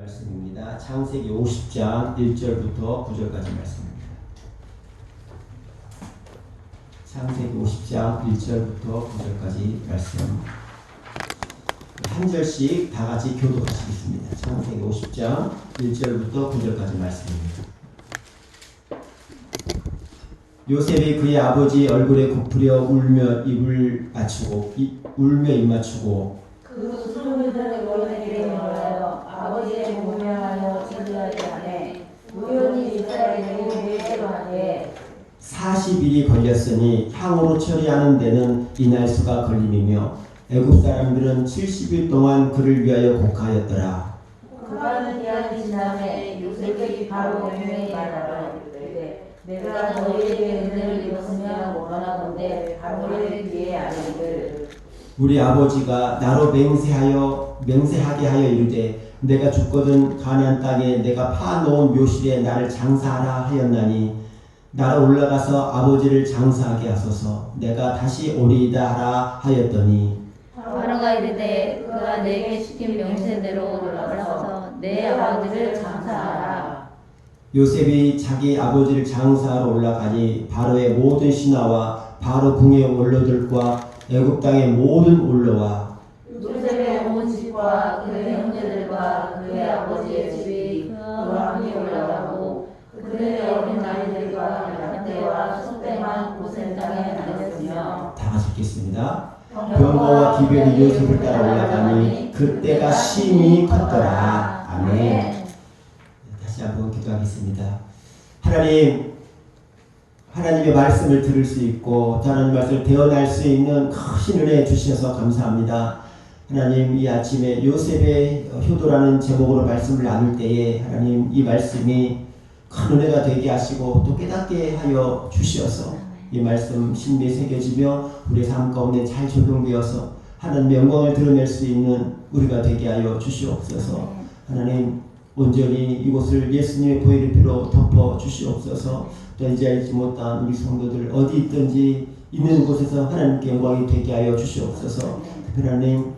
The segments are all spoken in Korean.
말씀입니다. 창세기 50장 1절부터 9절까지 말씀입니다. 창세기 50장 1절부터 9절까지 말씀 한 절씩 다 같이 교독하시겠습니다. 창세기 50장 1절부터 9절까지 말씀입니다. 요셉이 그의 아버지 얼굴에 굽으려 울며 입 맞추고 그 수르들을 모르기를 몰라요. 아버지의 공명하여 지도하지 않에 우연히 이스라엘을 밀대로 하되 40일이 걸렸으니 향으로 처리하는 데는 이날수가 걸림이며 애굽 사람들은 70일 동안 그를 위하여 곡하였더라. 그가는 기한이 지남에 요셉이 바로 공명히 말하라. 내가 너희에게 은혜를 입었으면 원하건대 바로의 귀에 아뢰기를 우리 아버지가 나로 맹세하게 하여 이르되 내가 죽거든 가나안 땅에 내가 파놓은 묘실에 나를 장사하라 하였나니 나로 올라가서 아버지를 장사하게 하소서. 내가 다시 오리이다 하라 하였더니 바로가 이르되 그가 내게 시킨 명세대로 올라가서 내 아버지를 장사하라. 요셉이 자기 아버지를 장사하러 올라가니 바로의 모든 신하와 바로 궁의 원로들과 애굽 땅의 모든 원로와 요셉의 온 집과 그의 형제들과 그의 아버지의 집이 그와 함께 올라가고 그들의 어린 아이들과 양떼와 소떼만 고센 땅에 다녔으며 다 같이 읽겠습니다. 병거와 기별이 요셉을 따라 올라가니 그때가 심히 컸더라. 아멘. 다시 한번 기도하겠습니다. 하나님의 말씀을 들을 수 있고 하나님 말씀을 대언할 수 있는 큰 은혜 주셔서 감사합니다. 하나님, 이 아침에 요셉의 효도라는 제목으로 말씀을 나눌 때에 하나님 이 말씀이 큰 은혜가 되게 하시고 또 깨닫게 하여 주시어서 이 말씀 심리에 새겨지며 우리의 삶 가운데 잘 적용되어서 하나님의 영광을 드러낼 수 있는 우리가 되게 하여 주시옵소서. 하나님, 온전히 이곳을 예수님의 보혈의 피로 덮어 주시옵소서. 또 이제 알지 못한 우리 성도들 어디 있든지 있는 곳에서 하나님께 영광이 되게 하여 주시옵소서. 특별히 하나님,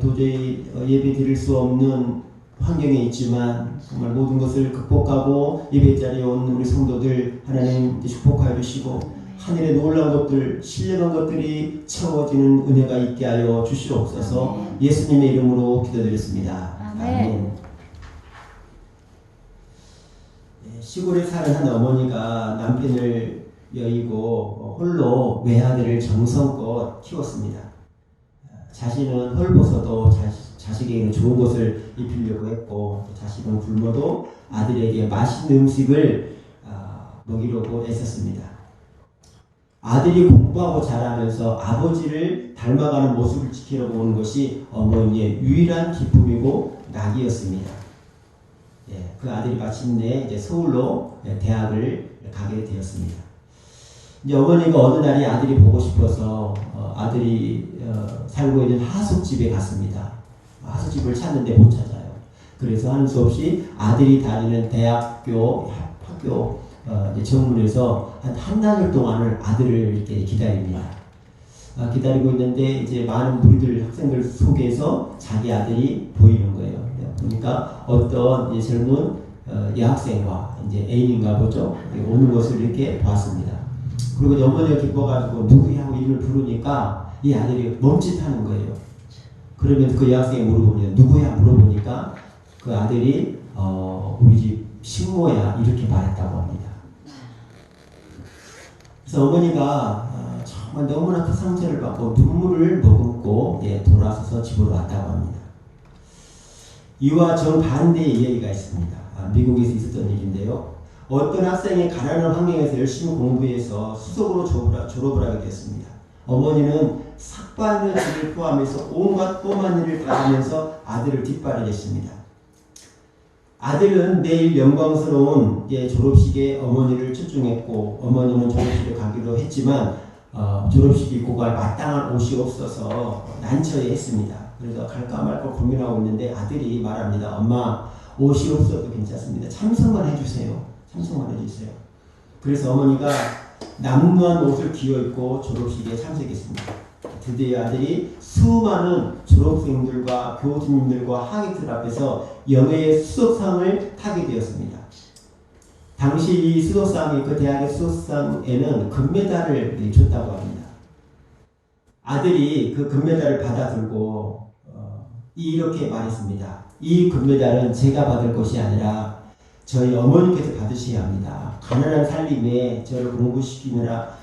도저히 예배 드릴 수 없는 환경에 있지만 정말 모든 것을 극복하고 예배 자리에 온 우리 성도들 하나님 축복하여 주시고 하늘의 놀라운 것들, 신령한 것들이 채워지는 은혜가 있게 하여 주시옵소서. 예수님의 이름으로 기도드렸습니다. 아멘. 시골에 사는 한 어머니가 남편을 여의고 홀로 외아들을 정성껏 키웠습니다. 자신은 헐벗어도 자식에게는 좋은 것을 입히려고 했고 자식은 굶어도 아들에게 맛있는 음식을 먹이려고 애썼습니다. 아들이 공부하고 자라면서 아버지를 닮아가는 모습을 지키려고 오는 것이 어머니의 유일한 기쁨이고 낙이었습니다. 그 아들이 마침내 이제 서울로 대학을 가게 되었습니다. 이제 어머니가 어느 날이 아들이 보고 싶어서 아들이 살고 있는 하숙집에 갔습니다. 하숙집을 찾는데 못 찾아요. 그래서 하는 수 없이 아들이 다니는 학교 이제 정문에서 한 달여 동안을 아들을 이렇게 기다립니다. 기다리고 있는데 이제 많은 무리들 학생들 속에서 자기 아들이 보이는 거예요. 그러니까 어떤 이제 젊은 여학생과 이제 애인인가 보죠. 오는 것을 이렇게 봤습니다. 그리고 어머니가 기뻐가지고 누구야 하고 이름을 부르니까 이 아들이 멈칫하는 거예요. 그러면 그 여학생이 물어봅니다. 누구야 물어보니까 그 아들이 우리 집 식모야 이렇게 말했다고 합니다. 그래서 어머니가 정말 너무나 큰 상처를 받고 눈물을 머금고 돌아서서 집으로 왔다고 합니다. 이와 정반대의 이야기가 있습니다. 미국에서 있었던 일인데요. 어떤 학생이 가난한 환경에서 열심히 공부해서 수석으로 졸업을 하게 됐습니다. 어머니는 삭발질을 포함해서 온갖 꼼한 일을 다 하면서 아들을 뒷바라지했습니다. 아들은 내일 영광스러운 졸업식에 어머니를 초청했고 어머니는 졸업식에 가기로 했지만 졸업식 입고 갈 마땅한 옷이 없어서 난처해했습니다. 그래서 갈까 말까 고민하고 있는데 아들이 말합니다. 엄마, 옷이 없어도 괜찮습니다. 참석만 해주세요. 그래서 어머니가 남루한 옷을 기어 입고 졸업식에 참석했습니다. 드디어 아들이 수많은 졸업생들과 교수님들과 학예들 앞에서 영예의 수석상을 타게 되었습니다. 당시 이 수석상이 그 대학의 수석상에는 금메달을 줬다고 합니다. 아들이 그 금메달을 받아 들고 이렇게 말했습니다. 이 금메달은 제가 받을 것이 아니라 저희 어머니께서 받으셔야 합니다. 가난한 살림에 저를 공부시키시느라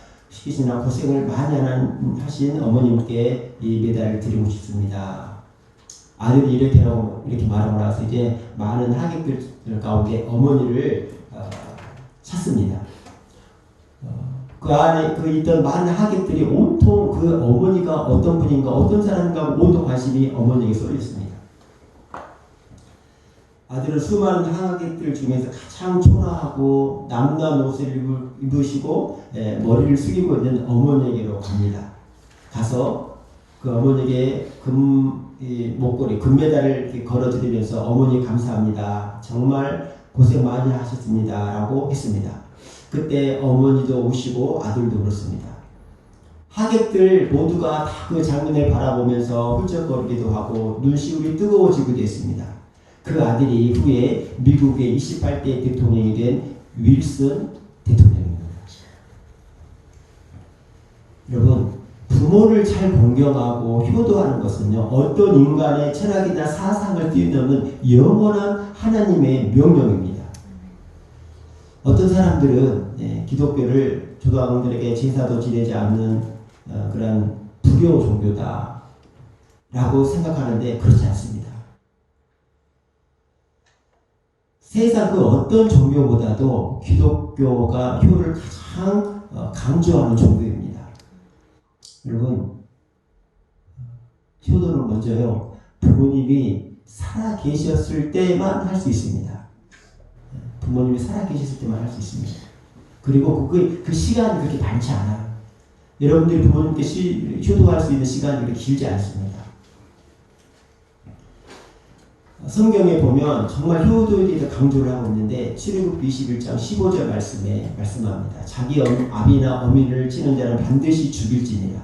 고생을 많이 하신 어머님께 이 메달을 드리고 싶습니다. 아들이 이렇게 말하고 나서 이제 많은 하객들 가운데 어머니를 찾습니다. 그 안에 있던 많은 하객들이 온통 그 어머니가 어떤 분인가 어떤 사람인가 온통 관심이 어머니에게 쏠려 있습니다. 아들은 수많은 하객들 중에서 가장 초라하고 남다운 옷을 입으시고 머리를 숙이고 있는 어머니에게로 갑니다. 가서 그 어머니에게 목걸이, 금메달을 이렇게 걸어드리면서 어머니 감사합니다. 정말 고생 많이 하셨습니다. 라고 했습니다. 그때 어머니도 우시고 아들도 울었습니다. 하객들 모두가 다 그 장면을 바라보면서 훌쩍거리기도 하고 눈시울이 뜨거워지기도 했습니다. 그 아들이 후에 미국의 28대 대통령이 된 윌슨 대통령입니다. 여러분, 부모를 잘 공경하고 효도하는 것은요, 어떤 인간의 철학이나 사상을 뛰어넘는 영원한 하나님의 명령입니다. 어떤 사람들은 기독교를 조상들에게 제사도 지내지 않는 그런 불교 종교다 라고 생각하는데 그렇지 않습니다. 세상 그 어떤 종교보다도 기독교가 효를 가장 강조하는 종교입니다. 여러분, 효도는 먼저요, 부모님이 살아 계셨을 때만 할 수 있습니다. 부모님이 살아 계셨을 때만 할 수 있습니다. 그리고 그 시간이 그렇게 많지 않아요. 여러분들이 부모님께 효도할 수 있는 시간이 그렇게 길지 않습니다. 성경에 보면 정말 효도에 대해서 강조를 하고 있는데 출애굽기 21장 15절 말씀에 말씀합니다. 자기 아비나 어미를 찌는 자는 반드시 죽일지니라.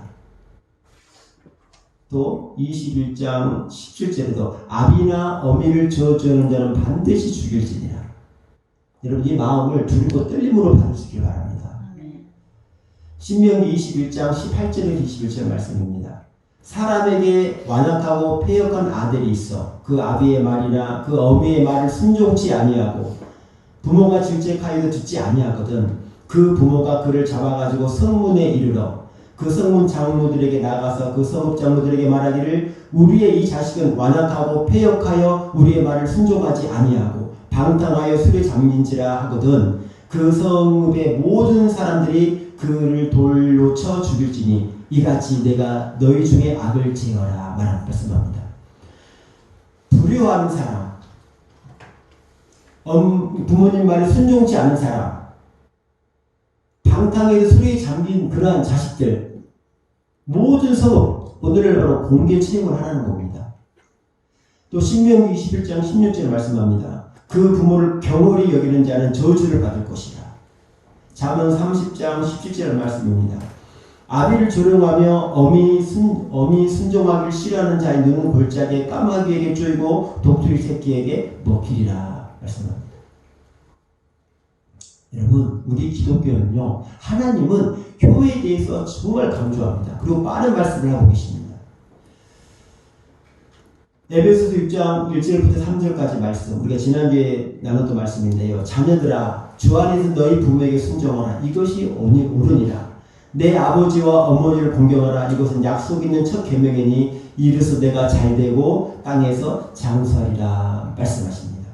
또 21장 17절에도 아비나 어미를 저주하는 자는 반드시 죽일지니라. 여러분, 이 마음을 두렵고 떨림으로 받으시길 바랍니다. 신명기 21장 18절에서 21절 말씀입니다. 사람에게 완악하고 패역한 아들이 있어 그 아비의 말이나 그 어미의 말을 순종치 아니하고 부모가 질책하여도 듣지 아니하거든 그 부모가 그를 잡아가지고 성문에 이르러 그 성문 장로들에게 나가서 그 성읍 장로들에게 말하기를 우리의 이 자식은 완악하고 패역하여 우리의 말을 순종하지 아니하고 방탕하여 술에 잠긴지라 하거든 그 성읍의 모든 사람들이 그를 돌로 쳐 죽일지니 이같이 내가 너희 중에 악을 제어라 말씀합니다. 불효하는 사람, 부모님 말에 순종치 않는 사람, 방탕에서 술에 잠긴 그러한 자식들, 모든 성읍, 오늘을 바로 공개 채용을 하라는 겁니다. 또 신명기 21장 16절 말씀합니다. 그 부모를 경홀히 여기는 자는 저주를 받을 것이라. 잠언 30장 17절 말씀입니다. 아비를 조롱하며 어미 순종하기를 싫어하는 자의 눈은 골짜기에 까마귀에게 쪼이고 독수리 새끼에게 먹히리라 말씀합니다. 여러분, 우리 기독교는요, 하나님은 효에 대해서 정말 강조합니다. 그리고 많은 말씀을 하고 계십니다. 에베소서 6장 1절부터 3절까지 말씀, 우리가 지난주에 나눴던 말씀인데요. 자녀들아, 주 안에서 너희 부모에게 순종하라. 이것이 옳으니라. 내 아버지와 어머니를 공경하라. 이것은 약속 있는 첫 계명이니 이르서 내가 잘되고 땅에서 장수하리라 말씀하십니다.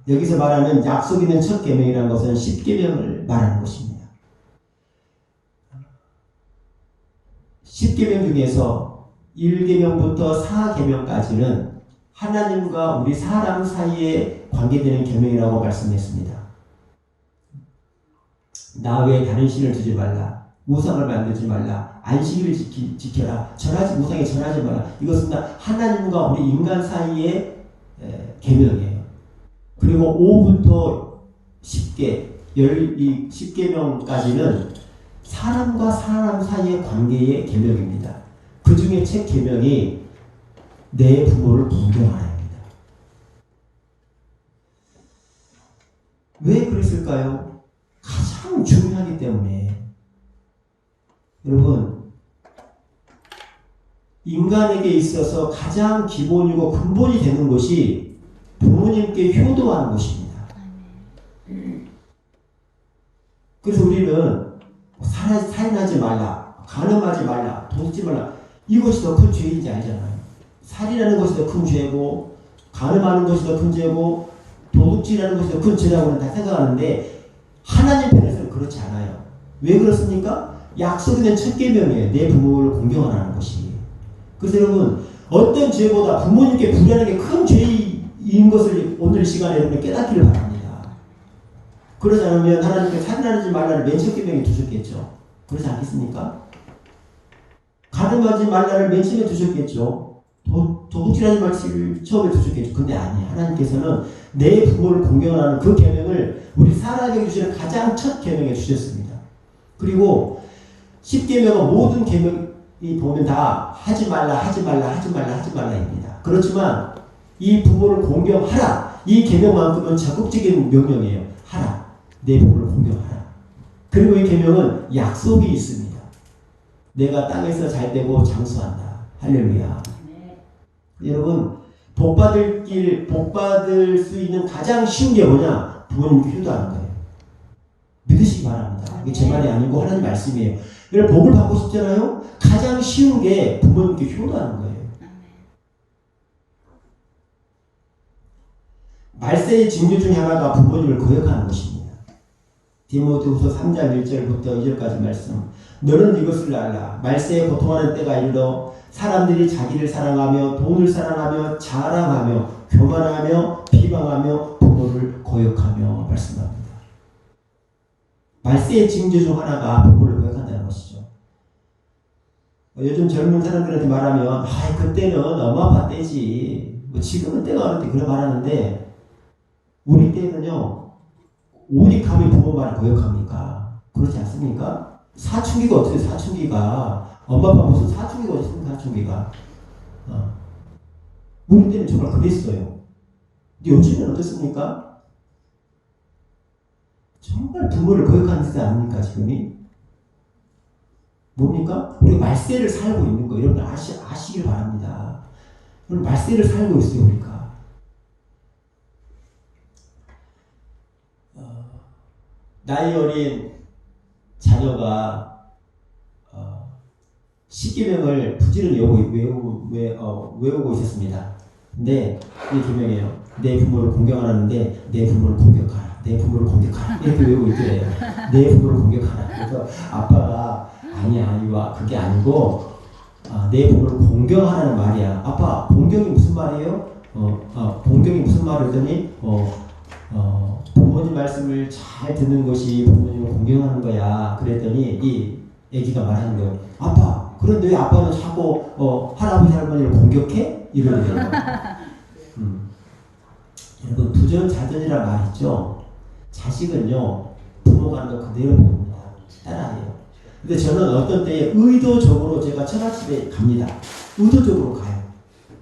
여기서 말하는 약속 있는 첫 계명이라는 것은 10계명을 말하는 것입니다. 10계명 중에서 1계명부터 4계명까지는 하나님과 우리 사람 사이에 관계되는 계명이라고 말씀했습니다. 나 외에 다른 신을 두지 말라. 우상을 만들지 말라. 안식일을 지켜라. 우상에 절하지 말라. 이것은 하나님과 우리 인간 사이의 계명이에요. 그리고 5부터 10개, 이 10계명까지는 사람과 사람 사이의 관계의 계명입니다. 그 중에 첫 계명이 내 부모를 공경하라입니다. 왜 그랬을까요? 가장 중요하기 때문에. 여러분, 인간에게 있어서 가장 기본이고 근본이 되는 것이 부모님께 효도하는 것입니다. 그래서 우리는 살인하지 말라, 간음하지 말라, 도둑질 말라, 이것이 더 큰 죄인지 알잖아요. 살인하는 것이 더 큰 죄고, 간음하는 것이 더 큰 죄고, 도둑질하는 것이 더 큰 죄라고는 다 생각하는데 하나님 편에서는 그렇지 않아요. 왜 그렇습니까? 약속이 된 첫 계명이에요. 내 부모를 공경하라는 것이. 그래서 여러분, 어떤 죄보다 부모님께 불의하는 게 큰 죄인 것을 오늘 시간에 여러분 깨닫기를 바랍니다. 그러지 않으면 하나님께 살인하지 말라를 맨 첫 계명에 두셨겠죠. 그렇지 않겠습니까? 간음하지 말라를 맨 처음에 두셨겠죠. 도둑질하지 말을 처음에 두셨겠죠. 근데 아니에요. 하나님께서는 내 부모를 공경하는 그 계명을 우리 사람에게 주시는 가장 첫 계명에 주셨습니다. 그리고 10계명은 모든 계명이 보면 다 하지 말라, 하지 말라, 하지 말라, 하지 말라입니다. 그렇지만 이 부모를 공경하라, 이 계명만큼은 적극적인 명령이에요. 하라, 내 부모를 공경하라. 그리고 이 계명은 약속이 있습니다. 내가 땅에서 잘 되고 장수한다. 할렐루야. 여러분, 복 받을 수 있는 가장 쉬운 게 뭐냐? 부모님께 효도하는 거예요. 믿으시기 바랍니다. 이게 제 말이 아니고 하나님 말씀이에요. 여러분, 복을 받고 싶잖아요? 가장 쉬운 게 부모님께 효도하는 거예요. 말세의 징조 중 하나가 부모님을 거역하는 것입니다. 디모데후서 3장 1절부터 2절까지 말씀. 너는 이것을 알라. 말세에 고통하는 때가 이르러 사람들이 자기를 사랑하며 돈을 사랑하며 자랑하며 교만하며 비방하며 부모를 거역하며 말씀합니다. 말세의 징조 중 하나가 부모를 거역한다는 것이죠. 요즘 젊은 사람들한테 말하면 그때는 엄마 아빠 때지, 지금은 때가 어느 때 그래 말하는데, 우리 때는요 오직 감히 부모 말을 거역합니까? 그렇지 않습니까? 사춘기가 어떻게 사춘기가 엄마 아빠 무슨 사춘기가 어디 있습니까? 사춘기가 우리 때는 정말 그랬어요. 근데 요즘은 어떻습니까? 정말 부모를 거역하는 세대 아닙니까? 지금이 뭡니까? 우리 말세를 살고 있는 거 여러분 아시길 바랍니다. 우리 말세를 살고 있어요. 우리가 나이 어린 자녀가 10계명을 부지런히 외우고 있었습니다. 근데 이 계명이에요. 내 부모를 공경하라는데 내 부모를 공격하라. 내 부모를 공격하라. 이렇게 외우고 있더래요. 내 부모를 공격하라. 그래서 아빠가 아니야 이와 그게 아니고 내 부모를 공경하라는 말이야. 아빠 공경이 무슨 말이에요? 공경이 무슨 말이더니 부모님 말씀을 잘 듣는 것이 부모님을 공경하는 거야. 그랬더니 이 애기가 말하는 거예요. 아빠, 그런데 왜 아빠는 자꾸 할아버지 할머니를 공격해? 이러더래요. 여러분 부전자전이란 말 있죠. 자식은요 부모가 하는 거 그대로 배웁니다. 따라해요. 근데 저는 어떤 때에 의도적으로 제가 처갓집에 갑니다. 의도적으로 가요.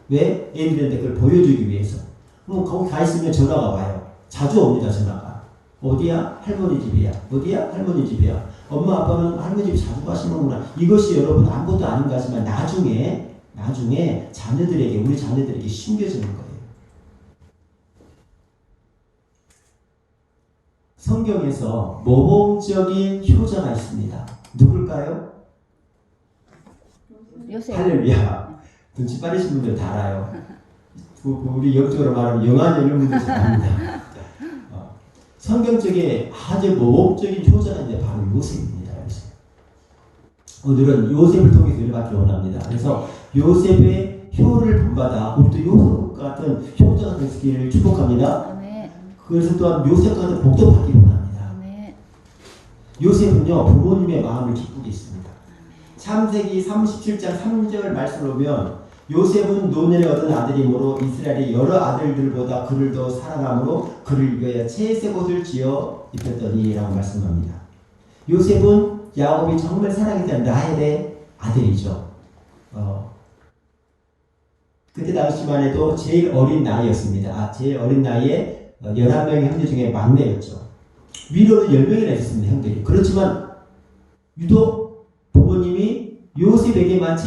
왜? 애들한테 그걸 보여주기 위해서. 거기 가 있으면 전화가 와요. 자주 옵니다. 전화가. 어디야? 할머니 집이야. 어디야? 할머니 집이야. 엄마 아빠는 할머니 집 자주 가시는구나. 이것이 여러분 아무것도 아닌 것 같지만 나중에 자녀들에게 우리 자녀들에게 심겨지는 거예요. 성경에서 모범적인 효자가 있습니다. 누굴까요? 요셉. 할렐루야. 눈치 빠르신 분들 다 알아요. 우리 영적으로 말하면 영한 이런 분들 잘 압니다. 성경적인 아주 모범적인 효자가 이제 바로 요셉입니다. 오늘은 요셉을 통해서 읽어받기 원합니다. 그래서 요셉의 효를 본받아 우리도 요셉 같은 효자가 되시기를 축복합니다. 아멘. 그래서 또한 요셉 같은 복도 받기를 원합니다. 아멘. 요셉은요 부모님의 마음을 기쁘게 했습니다. 창세기 37장 3절 말씀을 보면 요셉은 노년에 얻은 아들이므로 이스라엘의 여러 아들들보다 그를 더 사랑함으로 그를 위하여 채색 옷을 지어 입혔더니 라고 말씀합니다. 요셉은 야곱이 정말 사랑했던 라헬의 아들이죠. 그때 당시만 해도 제일 어린 나이였습니다. 제일 어린 나이에 11명의 형제 중에 막내였죠. 위로는 10명이나 있었습니다. 형들이. 그렇지만 유독 부모님이 요셉에게만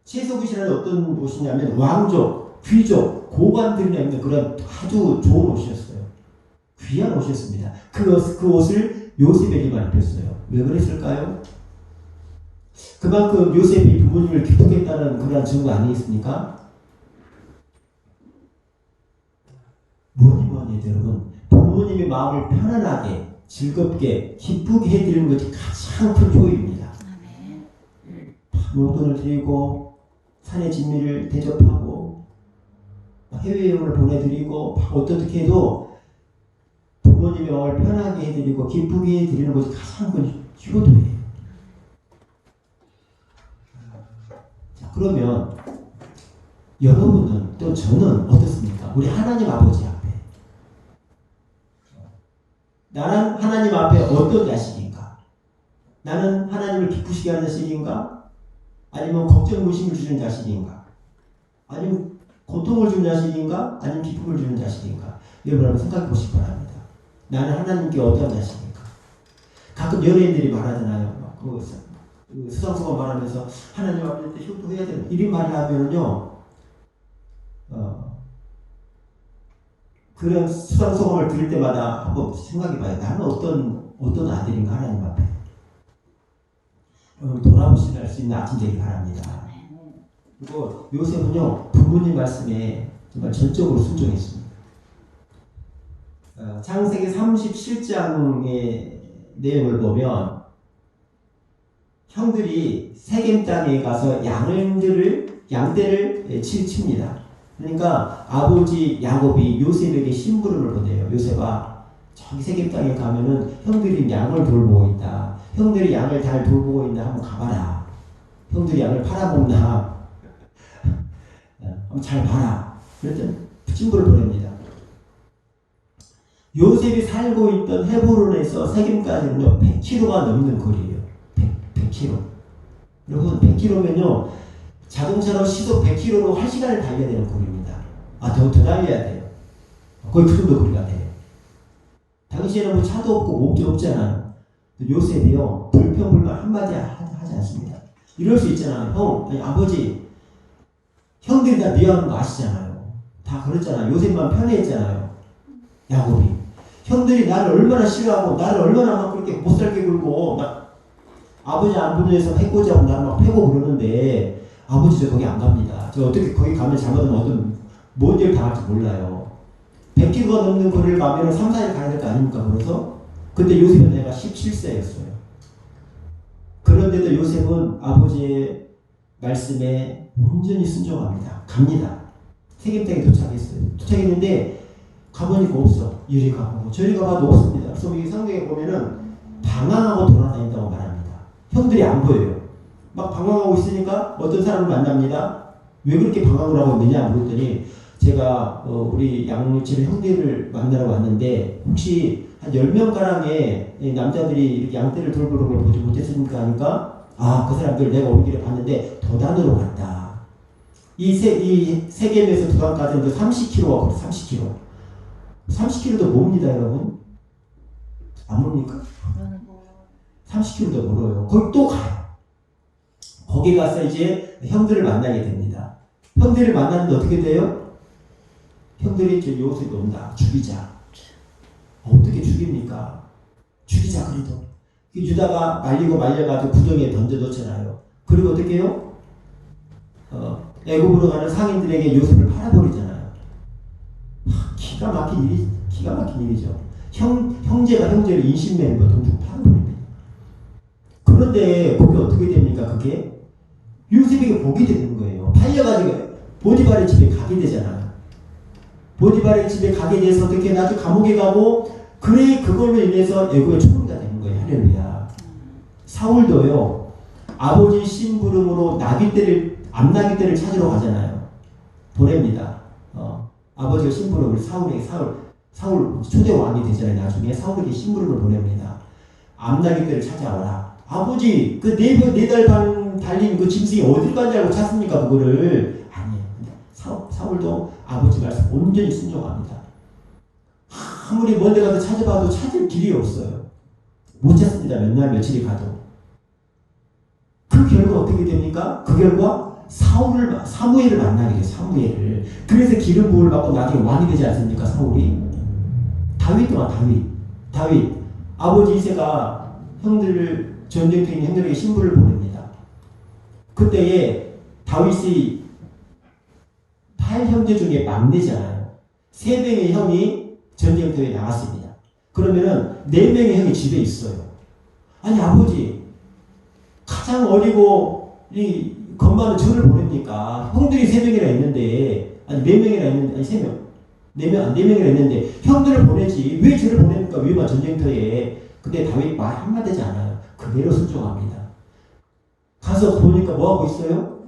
채색옷이라는 어떤 옷이냐면 왕족, 귀족, 고관들이나 있는 그런 아주 좋은 옷이었어요. 귀한 옷이었습니다. 그 옷을 요셉에게만 입혔어요. 왜 그랬을까요? 그만큼 요셉이 부모님을 기쁘겠다는 그런 증거 아니겠습니까? 뭐니 해도 여러분, 부모님의 마음을 편안하게, 즐겁게, 기쁘게 해드리는 것이 가장 큰 효율입니다. 용돈을 드리고 산의 진미를 대접하고 해외여행을 보내드리고 어떻게 해도 부모님의 마음을 편하게 해드리고 기쁘게 해드리는 것이 가장 큰 효도예요. 자, 그러면 여러분은 또 저는 어떻습니까? 우리 하나님 아버지 앞에 나는 하나님 앞에 어떤 자식인가? 나는 하나님을 기쁘시게 하는 자식인가? 아니면 걱정 무심을 주는 자식인가? 아니면 고통을 주는 자식인가? 아니면 기쁨을 주는 자식인가? 여러분 한번 생각해 보시기 바랍니다. 나는 하나님께 어떤 자식인가? 가끔 연예인들이 말하잖아요. 그 수상소감 말하면서 하나님 앞에 효도해야 되는 이런 말을 하면은요, 그런 수상소감을 들을 때마다 한번 생각해 봐요. 나는 어떤 아들인가 하나님 앞에. 돌아보실 수 있는 아침 되기 바랍니다. 그리고 요셉은요, 부모님 말씀에 정말 전적으로 순종했습니다. 창세기 37장의 내용을 보면 형들이 세겜 땅에 가서 양떼를 칩니다. 그러니까 아버지 야곱이 요셉에게 심부름을 보내요. 요셉아, 저기 세겜 땅에 가면은 형들이 양을 돌보고 있다. 형들이 양을 잘 돌보고 있나 한번 가봐라. 형들이 양을 팔아먹나 한번 잘 봐라. 그랬더니 친구를 보냅니다. 요셉이 살고 있던 헤브론에서 세겜까지는요 100km가 넘는 거리예요. 100km. 여러분 100km면요 자동차로 시속 100km로 1시간을 달려야 되는 거리입니다. 더 달려야 돼요. 거의 그 정도 거리가 돼요. 당시에는 뭐 차도 없고 목도 없잖아요. 요셉이요 불평불만 한마디 하지 않습니다. 이럴 수 있잖아요. 아버지 형들이 다 미워하는 거 아시잖아요. 다 그랬잖아요. 요셉만 편애했잖아요. 야곱이 형들이 나를 얼마나 싫어하고 나를 얼마나 막 그렇게 못살게 굴고 막 아버지 안 보는 데서 해코지하고 나를 막 패고 그러는데 아버지 저 거기 안 갑니다. 저 어떻게 거기 가면 잘못하면 어떤 뭔 일을 당할지 몰라요. 100km가 넘는 거리를 가면 3, 4일 가야 될 거 아닙니까? 그래서 그때 요셉은 내가 17세였어요. 그런데도 요셉은 아버지의 말씀에 온전히 순종합니다. 갑니다. 세겜 땅에 도착했어요. 도착했는데 가보니까 없어. 이리 가보고 저리 가봐도 없습니다. 그래서 이 성경에 보면은 방황하고 돌아다닌다고 말합니다. 형들이 안 보여요. 막 방황하고 있으니까 어떤 사람을 만납니다. 왜 그렇게 방황을 하고 있느냐 물었더니 제가 우리 양육집 형들을 만나러 왔는데 혹시 한 10명가량의 남자들이 이렇게 양떼를 돌보는 걸 보지 못했습니까? 하니까 그 사람들 내가 오는 길에 봤는데 도단으로 갔다. 이 세겜에서 도단까지는 30km가 걸려. 30km. 30km도 멉니다 여러분. 안 멉니까? 30km도 멀어요. 거기 또 가요. 거기 가서 이제 형들을 만나게 됩니다. 형들을 만났는데 어떻게 돼요? 형들이 저 요셉이 온다. 죽이자. 어떻게 죽입니까? 죽이자 그래도. 유다가 말려가지고 구덩이에 던져뒀잖아요. 그리고 어떻게 해요? 애굽으로 가는 상인들에게 요셉을 팔아버리잖아요. 기가 막힌 일이죠. 형제가 형제를 인신매매로 돈 주고 팔아버립니다. 그런데 그게 어떻게 됩니까? 그게 요셉에게 복이 되는 거예요. 팔려가지고 보디발의 집에 가게 되잖아요. 보디발의 집에 가게 돼서 어떻게 나중에 감옥에 가고 그걸로 인해서 애굽의 총리가 되는 거예요. 할렐루야. 사울도요 아버지 심부름으로 암나귀떼를 찾으러 가잖아요. 보냅니다. 아버지가 심부름을 사울 초대 왕이 되잖아요. 나중에 사울에게 심부름을 보냅니다. 암나기 떼를 찾아와라. 아버지 그 4달 반 달린 그 짐승이 어딜 간지 알고 찾습니까 그거를. 아니에요. 사울도 아버지 말씀 온전히 순종합니다. 아무리 먼 데 가서 찾아봐도 찾을 길이 없어요. 못 찾습니다. 몇 날 며칠이 가도. 그 결과 어떻게 됩니까? 그 결과 사무엘을 만나게 돼요. 사무엘을. 그래서 기름 부음을 받고 나중에 왕이 되지 않습니까? 사울이. 다윗. 아버지 이새가 전쟁터에 있는 형들에게 신부를 보냅니다. 그때에 다윗이 8형제 중에 막내잖아요. 3명의 형이 전쟁터에 나갔습니다. 그러면은 4명의 형이 집에 있어요. 아니 아버지 가장 어리고 이 겁많은 저를 보냅니까? 형들이 3명이나 있는데 아니 4명이나 있는데 아니 3명 4명이나 있는데 형들을 보내지 왜 저를 보냅니까? 위험한 전쟁터에. 근데 다윗 말 한마디지 않아요. 그대로 순종합니다. 가서 보니까 뭐하고 있어요?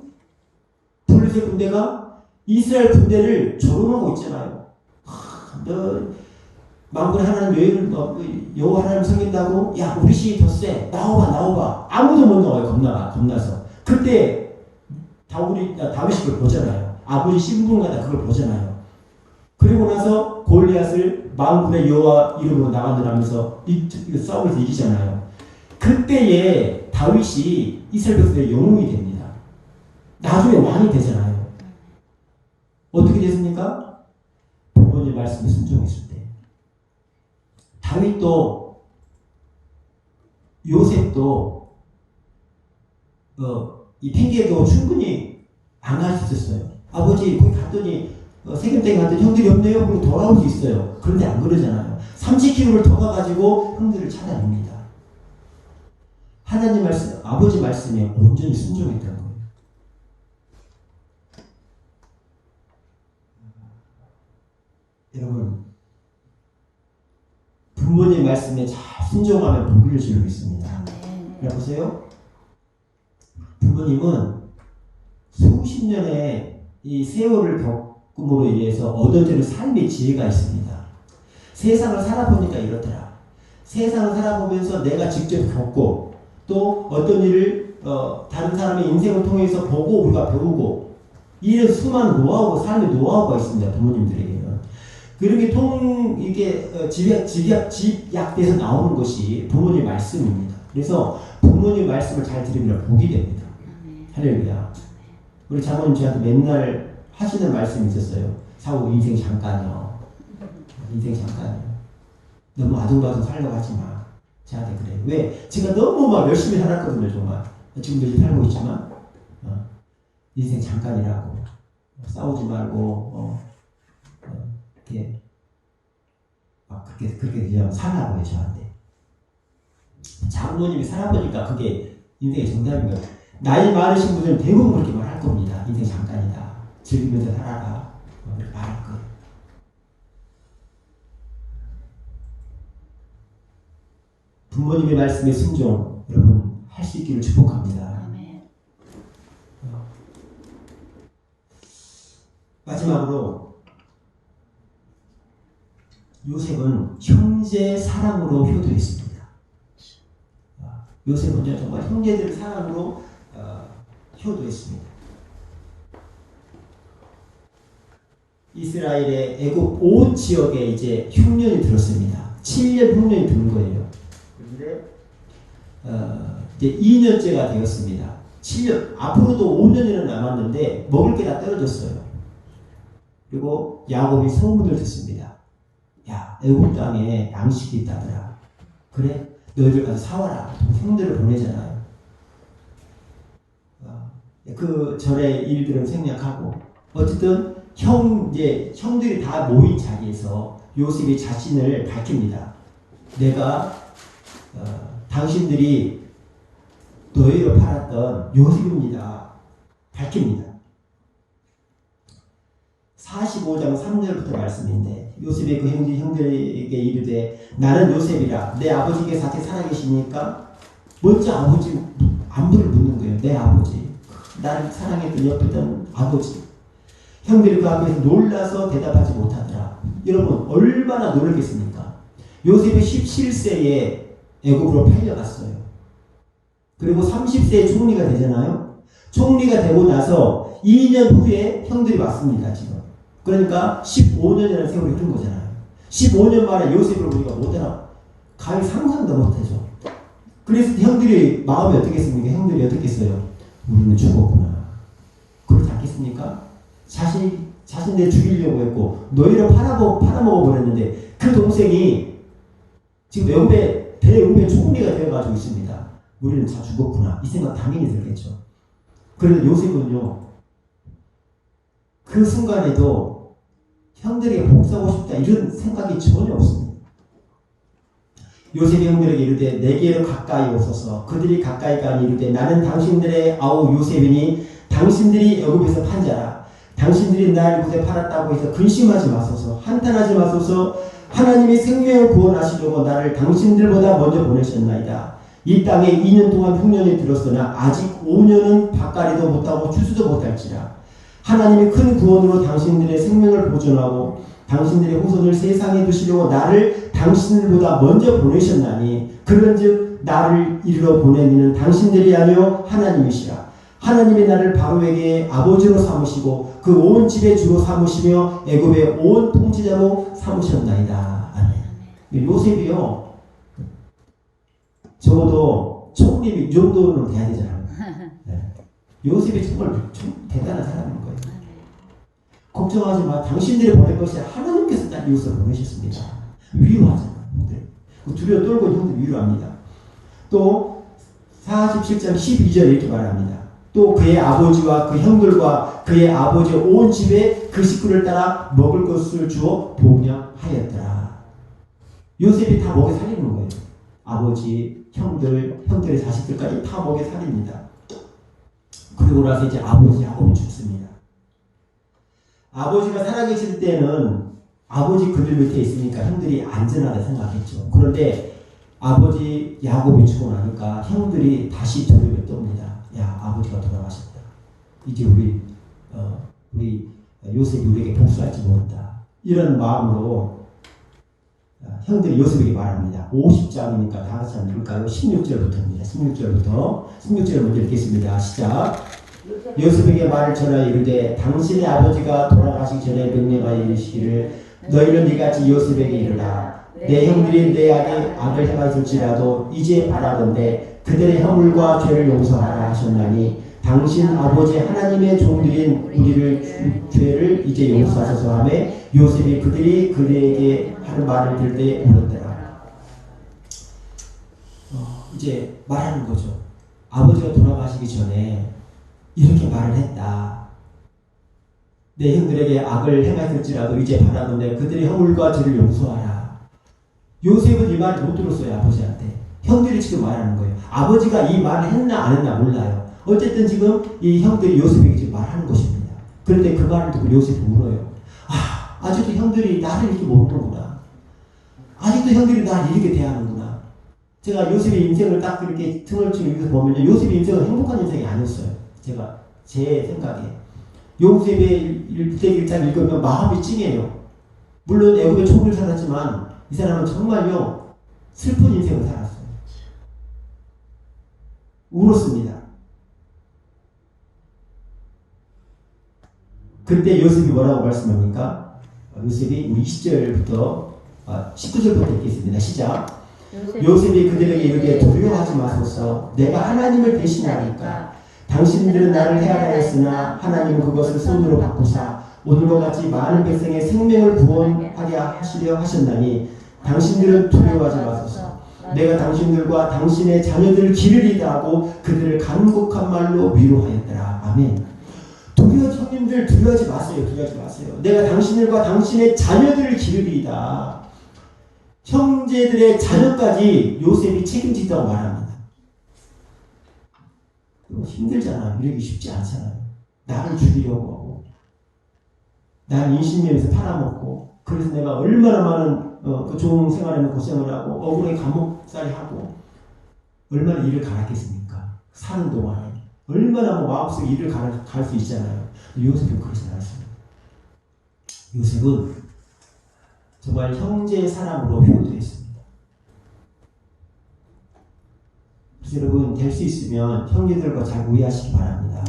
블레셋 군대가 이스라엘 군대를 조롱하고 있잖아요. 너 만군의 하나님 여호와 하나님 섬긴다고? 야 우리 신이 더 세. 나와봐. 아무도 못 나와요. 겁나서. 그때 다윗이 그걸 보잖아요. 아버지 신분가다 그걸 보잖아요. 그리고 나서 골리앗을 만군의 여호와 이름으로 나간다면서 싸움에서 이기잖아요. 그때에 다윗이 이스라엘 백성의 영웅이 됩니다. 나중에 왕이 되잖아요. 어떻게 됐습니까? 부모님 말씀에 순종했을 때. 다윗도 요셉도 이 핑계도 충분히 안 할 수 있었어요. 아버지 거기 갔더니 세겜댁에 갔더니 형들이 없네요. 그리고 돌아올 수 있어요. 그런데 안 그러잖아요. 30km를 더 가가지고 형들을 찾아냅니다. 하나님 말씀, 아버지 말씀에 온전히 순종했던 거예요. 여러분, 부모님 말씀에 잘 순종하면 복을 줄 믿습니다. 보세요. 부모님은 수십 년의 이 세월을 겪음으로 인해서 얻어지는 삶의 지혜가 있습니다. 세상을 살아보니까 이렇더라. 세상을 살아보면서 내가 직접 겪고 또 어떤 일을 다른 사람의 인생을 통해서 보고 우리가 배우고 이런 수많은 노하우가 삶의 노하우가 있습니다. 부모님들에게는. 그런 게 이게 집약돼서 나오는 것이 부모님 말씀입니다. 그래서 부모님 말씀을 잘 들으면 복이 됩니다. 할렐루야. 우리 장모님 저한테 맨날 하시는 말씀이 있었어요. 사고 인생 잠깐이요. 인생 잠깐이요. 너무 아둥바둥 살려고 하지 마. 저한테 그래요. 왜? 제가 너무 막 열심히 살았거든요. 정말. 지금도 이렇게 살고 있지만 인생 잠깐이라고. 싸우지 말고 이렇게 막 그렇게 그냥 살라고요. 저한테. 장모님이 살아보니까 그게 인생의 정답인 거예요. 나이 많으신 분들은 대부분 그렇게 말할 겁니다. 인생 잠깐이다. 즐기면서 살아라. 그렇게 말할 거예요. 부모님의 말씀에 순종, 여러분 할 수 있기를 축복합니다. 마지막으로 요셉은 형제 사랑으로 효도했습니다. 요셉은 정말 형제들 사랑으로 효도했습니다. 이스라엘의 애굽 온 지역에 이제 흉년이 들었습니다. 7년 흉년이 드는 거예요. 그런데 이제 2년째가 되었습니다. 7년 앞으로도 5년이나 남았는데 먹을 게 다 떨어졌어요. 그리고 야곱이 소문을 듣습니다. 야, 애굽 땅에 양식이 있다더라. 그래, 너희들 가서 사와라. 형들을 보내잖아요. 그 절의 일들은 생략하고 어쨌든 형들이 다 모인 자리에서 요셉이 자신을 밝힙니다. 내가 당신들이 노예로 팔았던 요셉입니다. 밝힙니다. 45장 3절부터 말씀인데 요셉의 그 형들에게 이르되 나는 요셉이라 내 아버지께서 같이 살아계시니까 먼저 아버지 안부를 묻는 거예요. 내 아버지, 나를 사랑했던 옆에던 아버지. 형들이 그 앞에서 놀라서 대답하지 못하더라. 여러분 얼마나 놀랐겠습니까? 요셉이 17세에 애굽으로 팔려갔어요. 그리고 30세에 총리가 되잖아요. 총리가 되고 나서 2년 후에 형들이 왔습니다. 지금. 그러니까 15년이라는 세월이 흐른 거잖아요. 15년 만에 요셉을 우리가 못 알아. 감히 상상도 못하죠. 그래서 형들이 마음이 어떻겠습니까? 형들이 어떻겠어요? 우리는 죽었구나. 그렇지 않겠습니까? 자신들 죽이려고 했고 노예로 팔아먹어 버렸는데 그 동생이 지금 애굽의 대의회 총리가 되어가지고 있습니다. 우리는 다 죽었구나. 이 생각 당연히 들겠죠. 그런데 요셉은요, 그 순간에도 형들에게 복수하고 싶다 이런 생각이 전혀 없습니다. 요셉이 형들에게 이르되 내게로 가까이 오소서. 그들이 가까이 가니 이르되 나는 당신들의 아우 요셉이니 당신들이 애굽에서 판 자라. 당신들이 날 이곳에 팔았다고 해서 근심하지 마소서. 한탄하지 마소서. 하나님이 생명을 구원하시려고 나를 당신들보다 먼저 보내셨나이다. 이 땅에 2년 동안 흉년이 들었으나 아직 5년은 밭갈이도 못하고 추수도 못할지라. 하나님이 큰 구원으로 당신들의 생명을 보존하고 당신들의 후손을 세상에 두시려고 나를 당신들보다 먼저 보내셨나니 그런즉 나를 이르러 보낸 이는 당신들이 아니요 하나님이시라. 하나님이 나를 바로에게 아버지로 삼으시고 그 온 집의 주로 삼으시며 애굽의 온 통치자로 삼으셨나이다. 아멘. 요셉이요, 적어도 총리이 이 정도는 돼야 되잖아요. 네. 요셉이 정말 대단한 사람인 거예요. 걱정하지 마. 당신들이 보낸 것이 하나님께서 딱 이웃을 보내셨습니다. 위로하잖아요. 두려워 떨고 형들 위로합니다. 또 47장 12절에 이렇게 말합니다. 또 그의 아버지와 그 형들과 그의 아버지의 온 집에 그 식구를 따라 먹을 것을 주어 복령하였더라. 요셉이 다 먹여 살리는 거예요. 아버지, 형들의 자식들까지 다 먹여 살립니다. 그리고 나서 이제 아버지 야곱이 죽습니다. 아버지가 살아계실 때는 아버지 그들 밑에 있으니까 형들이 안전하다 생각했죠. 그런데 아버지 야곱이 죽고 나니까 형들이 다시 두려움에 떱니다. 야, 아버지가 돌아가셨다. 이제 우리 요셉이 우리에게 복수할지 모른다. 이런 마음으로 형들이 요셉에게 말합니다. 50장이니까 다 같이 한번 읽을까요? 16절부터입니다. 16절 먼저 읽겠습니다. 시작. 요셉에게 말을 전하여 이르되 당신의 아버지가 돌아가시기 전에 명령하여 이르시기를 너희는 이같이 요셉에게 이르라. 내 형들이 내 악을 행하였을지라도 이제 바라건대 그들의 허물과 죄를 용서하라 하셨나니 당신 아버지 하나님의 종들인 우리를 죄를 이제 용서하소서 하며 요셉이 그들이 그에게 하는 말을 들을 때 울었더라. 이제 말하는 거죠. 아버지가 돌아가시기 전에 이렇게 말을 했다. 내 형들에게 악을 행하였을지라도 이제 바라건대 그들의 허물과 죄를 용서하라. 요셉은 이 말을 못 들었어요. 아버지한테. 형들이 지금 말하는 거예요. 아버지가 이 말을 했나 안 했나 몰라요. 어쨌든 지금 이 형들이 요셉에게 지금 말하는 것입니다. 그런데 그 말을 듣고 요셉이 울어요. 아직도 형들이 나를 이렇게 모르는구나. 아직도 형들이 나를 이렇게 대하는구나. 제가 요셉의 인생을 딱 그렇게 등을치고 여기서 보면 요셉의 인생은 행복한 인생이 아니었어요. 제가 제 생각에 요셉의 1장 읽으면 마음이 찡해요. 물론 애굽의 총리를 살았지만 이 사람은 정말요 슬픈 인생을 살았어요. 울었습니다. 그때 요셉이 뭐라고 말씀합니까? 요셉이 20절부터 19절부터 읽겠습니다. 시작. 요셉이 그들에게 이르되 두려워하지 마소서. 내가 하나님을 대신하니까. 당신들은 나를 해하였으나 하나님은 그것을 손으로 바꾸사 오늘과 같이 많은 백성의 생명을 구원하게 하시려 하셨나니 당신들은 두려워하지 마소서. 내가 당신들과 당신의 자녀들을 기르리다 하고 그들을 간곡한 말로 위로하였더라. 아멘. 형님들 두려워하지 마세요. 두려워하지 마세요. 내가 당신들과 당신의 자녀들을 기르리이다. 형제들의 자녀까지 요셉이 책임진다고 말합니다. 힘들잖아요. 이러기 쉽지 않잖아요. 나를 죽이려고 하고 나를 인신면에서 팔아먹고 그래서 내가 얼마나 많은 그 좋은 생활에는 고생을 하고 억울하게 감옥살이 하고 얼마나 일을 갈았겠습니까? 사는 동안에 얼마나 마음속에 일을 갈 수 있잖아요. 요셉은 그러지 않았습니다. 요셉은 정말 형제의 사랑으로 효도했습니다. 그래서 여러분 될 수 있으면 형제들과 잘 우애하시기 바랍니다.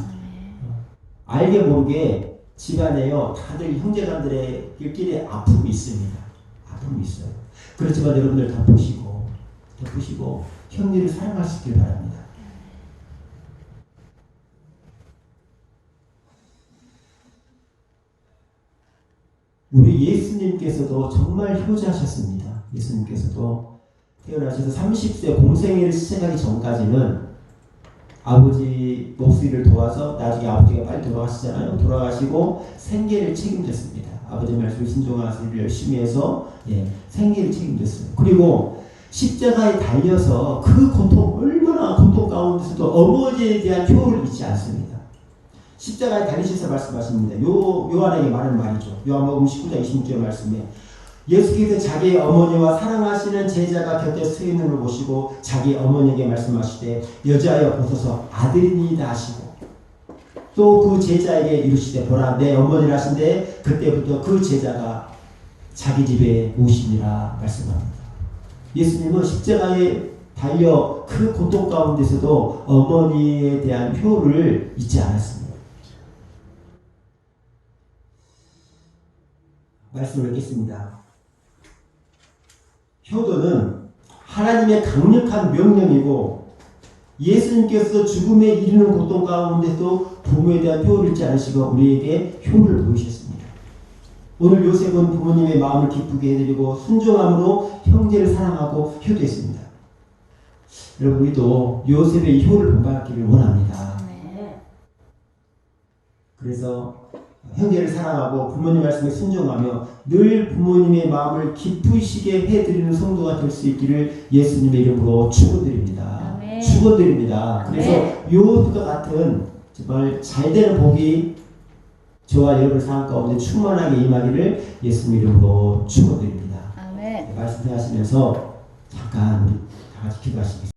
알게 모르게 집안에요 다들 형제간들의 아픔이 있습니다. 아픔이 있어요. 그렇지만 여러분들 다 보시고 형제를 사랑할 수 있길 바랍니다. 우리 예수님께서도 정말 효자하셨습니다. 예수님께서도 태어나셔서 30세 공생애를 시작하기 전까지는 아버지 목수일을 도와서 나중에 아버지가 빨리 돌아가시잖아요. 돌아가시고 생계를 책임졌습니다. 아버지 말씀을 신종하시기를 열심히 해서 생계를 책임졌어요. 그리고 십자가에 달려서 그 고통, 얼마나 고통 가운데서도 어머니에 대한 효를 잊지 않습니다. 십자가에 달리셔서 말씀하십니다. 요한에게 말하는 말이죠. 요한복음 19장 26절 말씀에 예수께서 자기의 어머니와 사랑하시는 제자가 곁에 서 있는 걸 보시고 자기 어머니에게 말씀하시되 여자여 보소서 아들이니이다 하시고 또 그 제자에게 이르시되 보라 내 어머니라 하신데 그때부터 그 제자가 자기 집에 오시니라 말씀합니다. 예수님은 십자가에 달려 그 고통 가운데서도 어머니에 대한 효를 잊지 않았습니다. 말씀을 읽겠습니다. 효도는 하나님의 강력한 명령이고 예수님께서 죽음에 이르는 고통 가운데도 부모에 대한 효를 잊지 않으시고 우리에게 효를 보이셨습니다. 오늘 요셉은 부모님의 마음을 기쁘게 해드리고 순종함으로 형제를 사랑하고 효도했습니다. 여러분 우리도 요셉의 이 효를 본받기를 원합니다. 그래서 형제를 사랑하고 부모님 말씀에 순종하며 늘 부모님의 마음을 기쁘시게 해드리는 성도가 될 수 있기를 예수님의 이름으로 축원드립니다. 아멘. 축원드립니다. 그래서 요셉과 같은 정말 잘되는 복이 저와 여러분의 삶 가운데 충만하게 임하기를 예수님 이름으로 축원드립니다. 아멘. 말씀하시면서 잠깐 우리 다 같이 기도하시겠습니다.